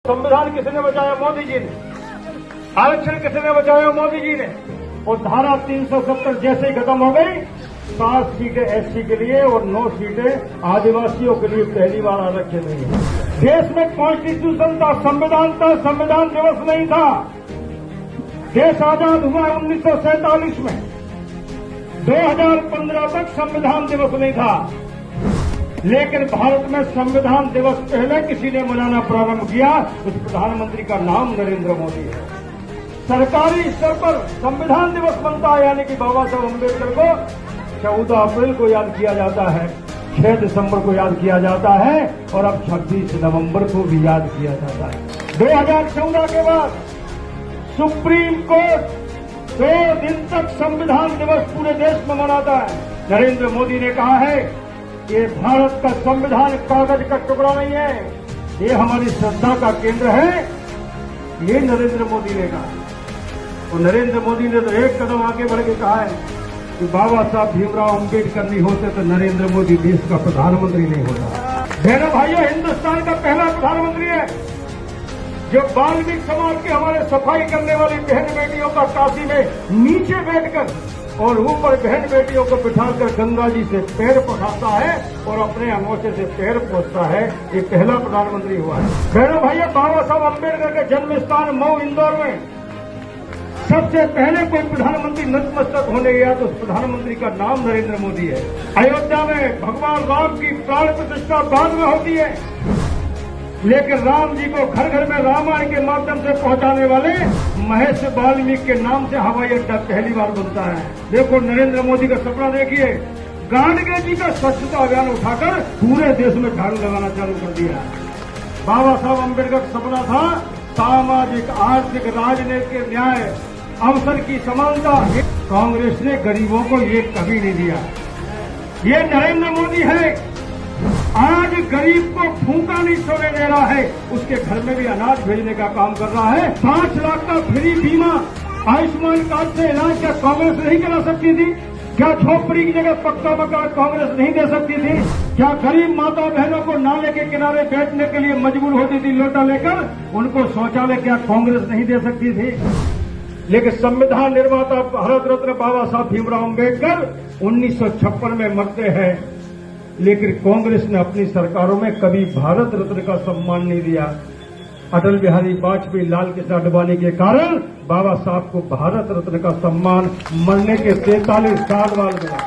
संविधान किसने बचाया? मोदी जी ने। आरक्षण किसने बचाया? मोदी जी ने। और धारा 370 जैसे ही खत्म हो गई, 7 सीटें एससी के लिए और 9 सीटें आदिवासियों के लिए पहली बार आरक्षण नहीं है। देश में कॉन्स्टिट्यूशन था, संविधान दिवस नहीं था। देश आजाद हुआ 1947 में, 2015 तक संविधान दिवस नहीं था। लेकिन भारत में संविधान दिवस पहले किसी ने मनाना प्रारंभ किया, उस प्रधानमंत्री का नाम नरेंद्र मोदी है। सरकारी स्तर पर संविधान दिवस बनता है, यानी कि बाबा साहब अम्बेडकर को 14 अप्रैल को याद किया जाता है, 6 दिसंबर को याद किया जाता है और अब 26 नवंबर को भी याद किया जाता है। 2014 के बाद सुप्रीम कोर्ट 2 दिन तक संविधान दिवस पूरे देश में मनाता है। नरेंद्र मोदी ने कहा है कि भारत का संविधान कागज का टुकड़ा नहीं है, ये हमारी श्रद्धा का केंद्र है। ये नरेंद्र मोदी ने कहा। और नरेंद्र मोदी ने तो एक कदम आगे बढ़ के कहा है कि बाबा साहब भीमराव अम्बेडकर नहीं होते तो नरेंद्र मोदी देश का प्रधानमंत्री नहीं होता। बहनों भाइयों, हिंदुस्तान का पहला प्रधानमंत्री है जो वाल्मीकि समाज के हमारे सफाई करने वाली बहन बेटियों का काशी में नीचे बैठकर और ऊपर बहन बेटियों को बिठाकर गंगा जी से पैर पखाता है और अपने अंगूठे से पैर पोंछता है। ये पहला प्रधानमंत्री हुआ है। बहनों भाइयों, बाबा साहब अम्बेडकर के जन्म स्थान मऊ इंदौर में सबसे पहले कोई प्रधानमंत्री नतमस्तक होने गया तो उस प्रधानमंत्री का नाम नरेंद्र मोदी है। अयोध्या में भगवान राम की प्राण प्रतिष्ठा बाद में होती है, लेकिन राम जी को घर घर में रामायण के माध्यम से पहुंचाने वाले महर्षि वाल्मीकि के नाम से हवाई अड्डा पहली बार बनता है। देखो नरेंद्र मोदी का सपना देखिए, गाडगे जी का स्वच्छता अभियान उठाकर पूरे देश में झाड़ू लगाना चालू कर दिया। बाबा साहब अम्बेडकर का सपना था सामाजिक, आर्थिक, राजनीतिक न्याय, अवसर की समानता। कांग्रेस ने गरीबों को ये कभी नहीं दिया। ये नरेंद्र मोदी है, आज गरीब को फूंका नहीं सोने दे रहा है, उसके घर में भी अनाज भेजने का काम कर रहा है। 5 लाख का फ्री बीमा आयुष्मान कार्ड से इलाज क्या कांग्रेस नहीं करा सकती थी? क्या झोपड़ी की जगह पक्का मकान कांग्रेस नहीं दे सकती थी? क्या गरीब माता बहनों को नाले के किनारे बैठने के लिए मजबूर होती थी लोटा लेकर? उनको शौचालय क्या कांग्रेस नहीं दे सकती थी? लेकिन संविधान निर्माता भारत रत्न बाबा साहब भीमराव अम्बेडकर 1956 में मरते हैं, लेकिन कांग्रेस ने अपनी सरकारों में कभी भारत रत्न का सम्मान नहीं दिया। अटल बिहारी वाजपेयी, लाल कृष्ण आडवाणी के कारण बाबा साहब को भारत रत्न का सम्मान मरने के 43 साल बाद मिला।